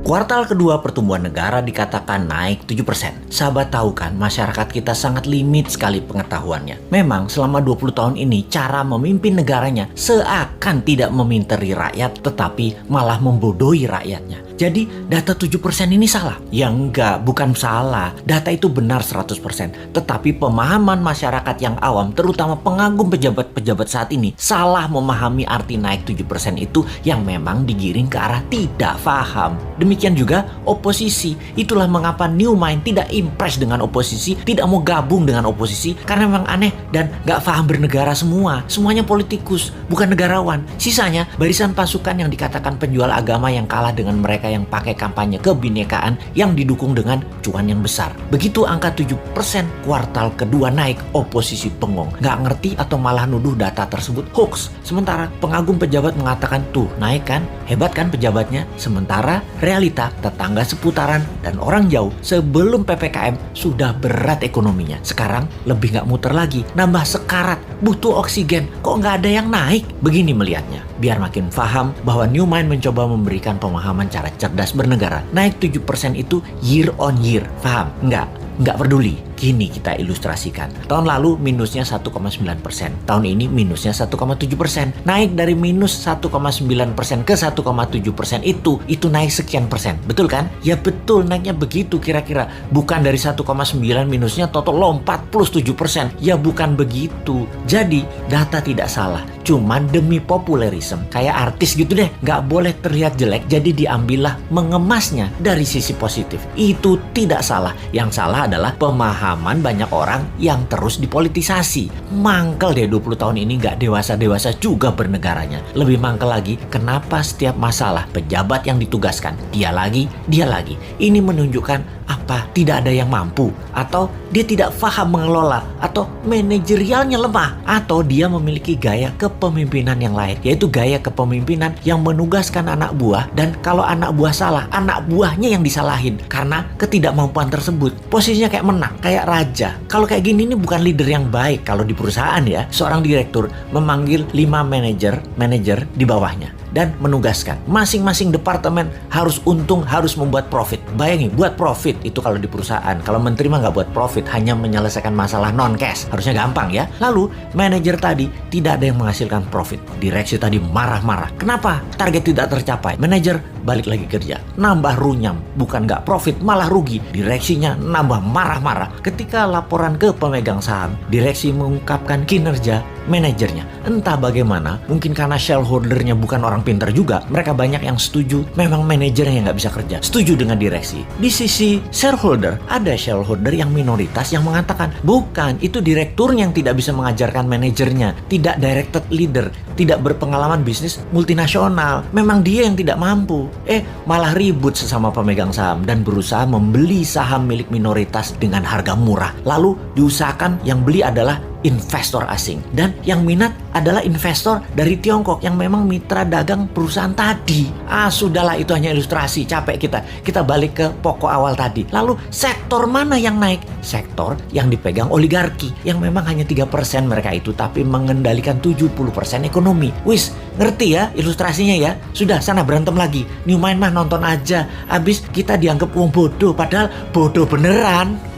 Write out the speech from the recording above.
Kuartal kedua pertumbuhan negara dikatakan naik 7%. Sahabat tahu kan, masyarakat kita sangat limit sekali pengetahuannya. Memang selama 20 tahun ini cara memimpin negaranya seakan tidak meminteri rakyat tetapi malah membodohi rakyatnya. Jadi data 7% ini salah? Ya enggak, bukan salah. Data itu benar 100%. Tetapi pemahaman masyarakat yang awam, terutama pengagum pejabat-pejabat saat ini, salah memahami arti naik 7% itu yang memang digiring ke arah tidak paham. Demikian juga oposisi. Itulah mengapa New Mind tidak impress dengan oposisi, tidak mau gabung dengan oposisi, karena memang aneh dan gak paham bernegara semua. Semuanya politikus, bukan negarawan. Sisanya barisan pasukan yang dikatakan penjual agama yang kalah dengan mereka yang pakai kampanye kebinekaan yang didukung dengan cuan yang besar. Begitu angka 7% kuartal kedua naik, oposisi bengong. Nggak ngerti atau malah nuduh data tersebut hoax. Sementara pengagum pejabat mengatakan tuh naik kan, hebat kan pejabatnya. Sementara realita tetangga seputaran dan orang jauh sebelum PPKM sudah berat ekonominya. Sekarang lebih nggak muter lagi, nambah sekarat, butuh oksigen. Kok nggak ada yang naik? Begini melihatnya. Biar makin paham bahwa New Mind mencoba memberikan pemahaman cara cerdas bernegara. Naik 7% itu year on year. Paham? Nggak peduli. Kini kita ilustrasikan. Tahun lalu minusnya 1,9%. Tahun ini minusnya 1,7%. Naik dari minus 1,9% ke 1,7% itu naik sekian persen. Betul kan? Ya betul, naiknya begitu kira-kira. Bukan dari 1,9 minusnya total lompat plus 7%. Ya bukan begitu. Jadi data tidak salah. Cuman demi populerisme. Kayak artis gitu deh. Nggak boleh terlihat jelek. Jadi diambillah mengemasnya dari sisi positif. Itu tidak salah. Yang salah adalah pemahaman banyak orang yang terus dipolitisasi. Mangkel deh 20 tahun ini gak dewasa-dewasa juga bernegaranya. Lebih mangkel lagi, kenapa setiap masalah pejabat yang ditugaskan dia lagi. Ini menunjukkan apa? Tidak ada yang mampu, atau dia tidak paham mengelola, atau manajerialnya lemah, atau dia memiliki gaya kepemimpinan yang lain, yaitu gaya kepemimpinan yang menugaskan anak buah, dan kalau anak buah salah, anak buahnya yang disalahin karena ketidakmampuan tersebut. Posisinya kayak menang, kayak raja. Kalau kayak gini ini bukan leader yang baik. Kalau di perusahaan ya, seorang direktur memanggil 5 manajer di bawahnya dan menugaskan masing-masing departemen harus untung, harus membuat profit. Bayangin, buat profit itu kalau di perusahaan. Kalau menteri mah nggak buat profit, hanya menyelesaikan masalah non-cash. Harusnya gampang ya. Lalu manajer tadi tidak ada yang menghasilkan profit. Direksi tadi marah-marah. Kenapa? Target tidak tercapai. Manajer balik lagi kerja, nambah runyam. Bukan nggak profit, malah rugi. Direksinya nambah marah-marah. Ketika laporan ke pemegang saham, direksi mengungkapkan kinerja manajernya. Entah bagaimana, mungkin karena shareholdernya bukan orang pintar juga, mereka banyak yang setuju memang manajernya yang nggak bisa kerja, setuju dengan direksi. Di sisi shareholder, ada shareholder yang minoritas yang mengatakan bukan, itu direkturnya yang tidak bisa mengajarkan manajernya, tidak directed leader, tidak berpengalaman bisnis multinasional, memang dia yang tidak mampu. Malah ribut sesama pemegang saham dan berusaha membeli saham milik minoritas dengan harga murah. Lalu diusahakan yang beli adalah investor asing, dan yang minat adalah investor dari Tiongkok yang memang mitra dagang perusahaan tadi. Sudahlah, itu hanya ilustrasi, capek kita balik ke pokok awal tadi. Lalu sektor mana yang naik? Sektor yang dipegang oligarki, yang memang hanya 3% mereka itu, tapi mengendalikan 70% ekonomi. Wis, ngerti ya ilustrasinya ya? Sudah, sana berantem lagi. New Mind mah nonton aja, abis kita dianggap wong bodoh, padahal bodoh beneran.